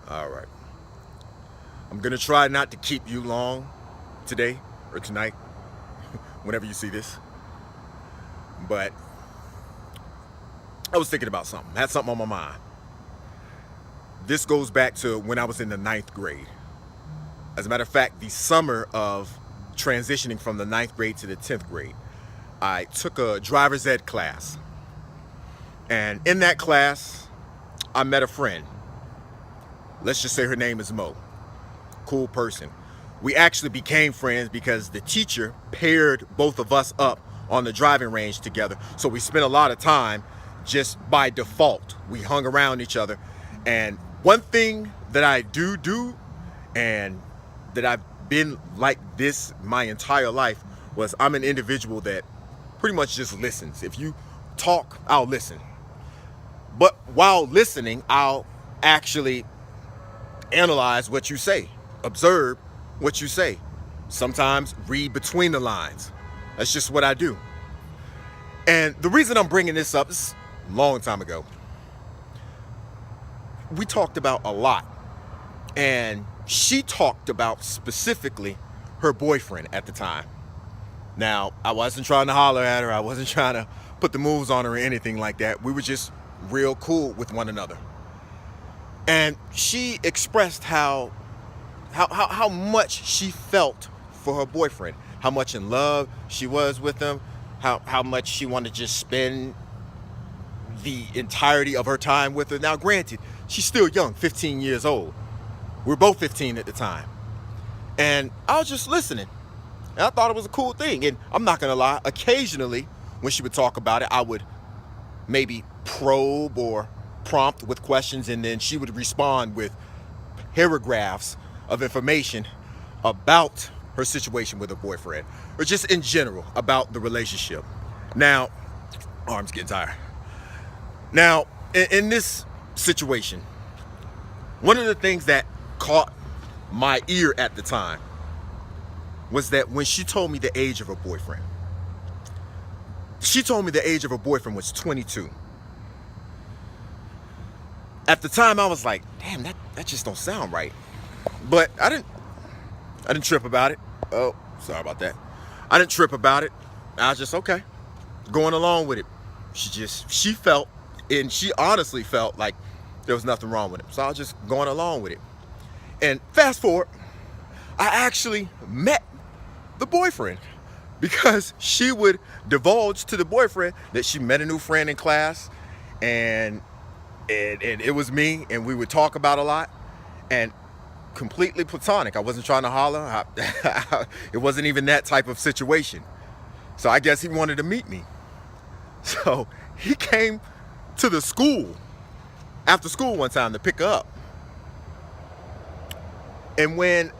All right. I'm going to try not to keep you long today or tonight, whenever you see this. But I was thinking about something. I had something on my mind. This goes back to when I was in the ninth grade. As a matter of fact, the summer of transitioning from the ninth grade to the 10th grade, I took a driver's ed class. And in that class, I met a friend. Let's just say her name is Mo. Cool person. We actually became friends because the teacher paired both of us up on the driving range together. So we spent a lot of time just by default. We hung around each other. And one thing that I do, and that I've been like this my entire life, was I'm an individual that pretty much just listens. If you talk, I'll listen. But while listening, I'll actually analyze what you say, observe what you say, sometimes read between the lines. That's just what I do. And the reason I'm bringing this up is a long time ago. We talked about a lot, and she talked about specifically her boyfriend at the time. Now, I wasn't trying to holler at her. I wasn't trying to put the moves on her or anything like that. We were just real cool with one another. And she expressed how much she felt for her boyfriend, how much in love she was with him, how much she wanted to just spend the entirety of her time with her. Now, granted, she's still young, 15 years old. We were both 15 at the time. And I was just listening. And I thought it was a cool thing. And I'm not going to lie, occasionally when she would talk about it, I would maybe probe or prompt with questions, and then she would respond with paragraphs of information about her situation with her boyfriend, or just in general about the relationship. Now, arms getting tired. Now, in this situation, one of the things that caught my ear at the time was that when she told me the age of her boyfriend, she told me the age of her boyfriend was 22. At the time, I was like, damn, that just don't sound right. But I didn't trip about it. Oh, sorry about that. I didn't trip about it. I was just, okay, going along with it. She felt, and she honestly felt like there was nothing wrong with it. So I was just going along with it. And fast forward, I actually met the boyfriend, because she would divulge to the boyfriend that she met a new friend in class, and it was me, and we would talk about a lot, and completely platonic. I wasn't trying to holler. It wasn't even that type of situation. So I guess he wanted to meet me. So he came to the school after school one time to pick her up. And when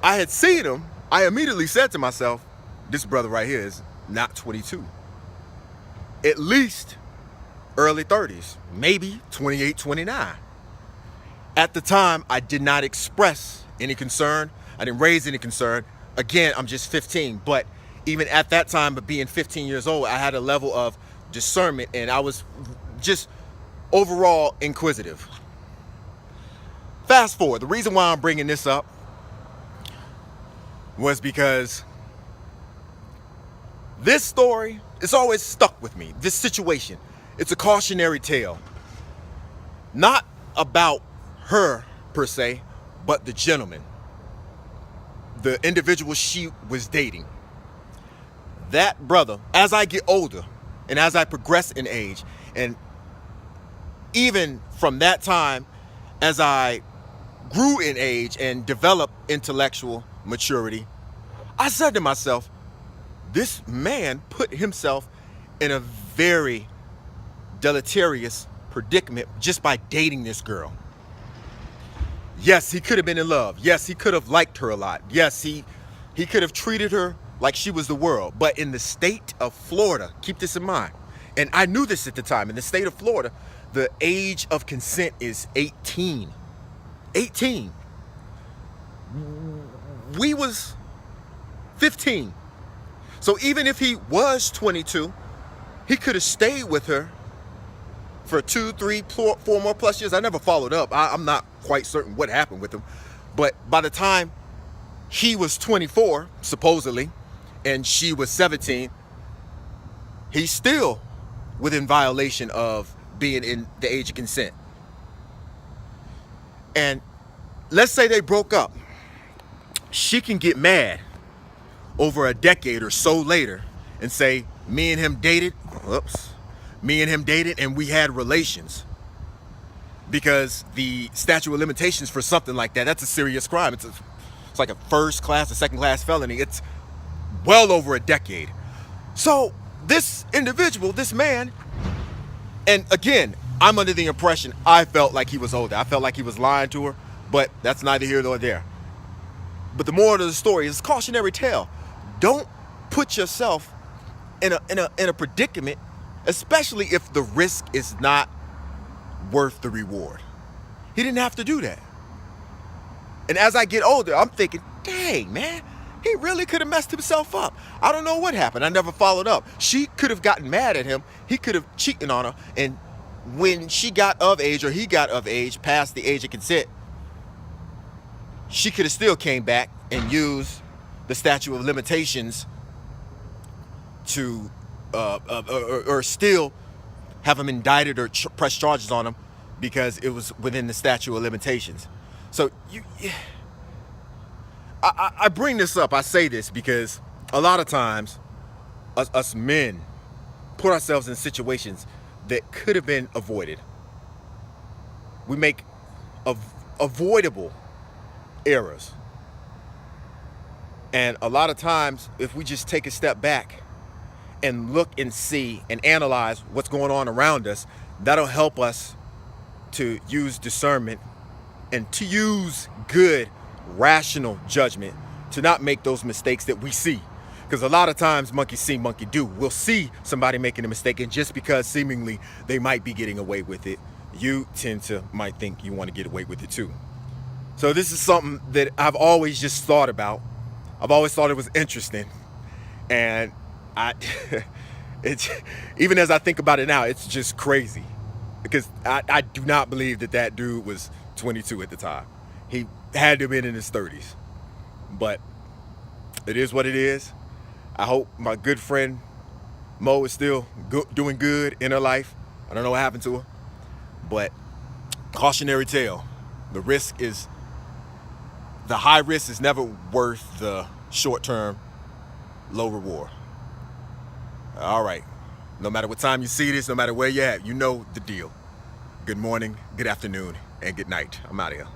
I had seen him, I immediately said to myself, this brother right here is not 22. At least early 30s, maybe 28, 29. At the time, I did not express any concern. I didn't raise any concern. Again, I'm just 15. But even at that time, of being 15 years old, I had a level of discernment, and I was just overall inquisitive. Fast forward, the reason why I'm bringing this up was because this story, it's always stuck with me. This situation, it's a cautionary tale. Not about her per se, but the gentleman, the individual she was dating. That brother, as I get older and as I progress in age, and even from that time, as I grew in age and developed intellectual maturity, I said to myself, this man put himself in a very deleterious predicament just by dating this girl. Yes, he could have been in love. Yes, he could have liked her a lot. Yes, he could have treated her like she was the world. But in the state of Florida, keep this in mind, and I knew this at the time, in the state of Florida, the age of consent is 18. 18. We was 15. So even if he was 22, he could have stayed with her for 2, 3, 4 more plus years. I never followed up. I'm not quite certain what happened with him. But by the time he was 24, supposedly, and she was 17, he's still within violation of being in the age of consent. And let's say they broke up. She can get mad over a decade or so later and say, me and him dated, and we had relations. Because the statute of limitations for something like that, that's a serious crime. It's like a first class or second class felony. It's well over a decade. So this individual, this man, and again, I'm under the impression I felt like he was older. I felt like he was lying to her, but that's neither here nor there. But the moral of the story is cautionary tale. Don't put yourself in a predicament, especially if the risk is not worth the reward. He didn't have to do that. And as I get older, I'm thinking, dang, man, he really could have messed himself up. I don't know what happened. I never followed up. She could have gotten mad at him. He could have cheated on her. And when she got of age, or he got of age, past the age of consent, she could have still came back and used the statute of limitations to, or still have him indicted or press charges on him because it was within the statute of limitations. So I bring this up, I say this because a lot of times us men put ourselves in situations that could have been avoided. We make avoidable errors. And a lot of times, if we just take a step back and look and see and analyze what's going on around us, that'll help us to use discernment and to use good, rational judgment to not make those mistakes that we see. Because a lot of times, monkey see, monkey do. We'll see somebody making a mistake, and just because seemingly they might be getting away with it, you might think you want to get away with it too. So this is something that I've always just thought about. I've always thought it was interesting. And it's even as I think about it now, it's just crazy. Because I do not believe that dude was 22 at the time. He had to have been in his 30s. But it is what it is. I hope my good friend Mo is still doing good in her life. I don't know what happened to her. But cautionary tale. The high risk is never worth the short-term low reward. All right. No matter what time you see this, no matter where you're at, you know the deal. Good morning, good afternoon, and good night. I'm out of here.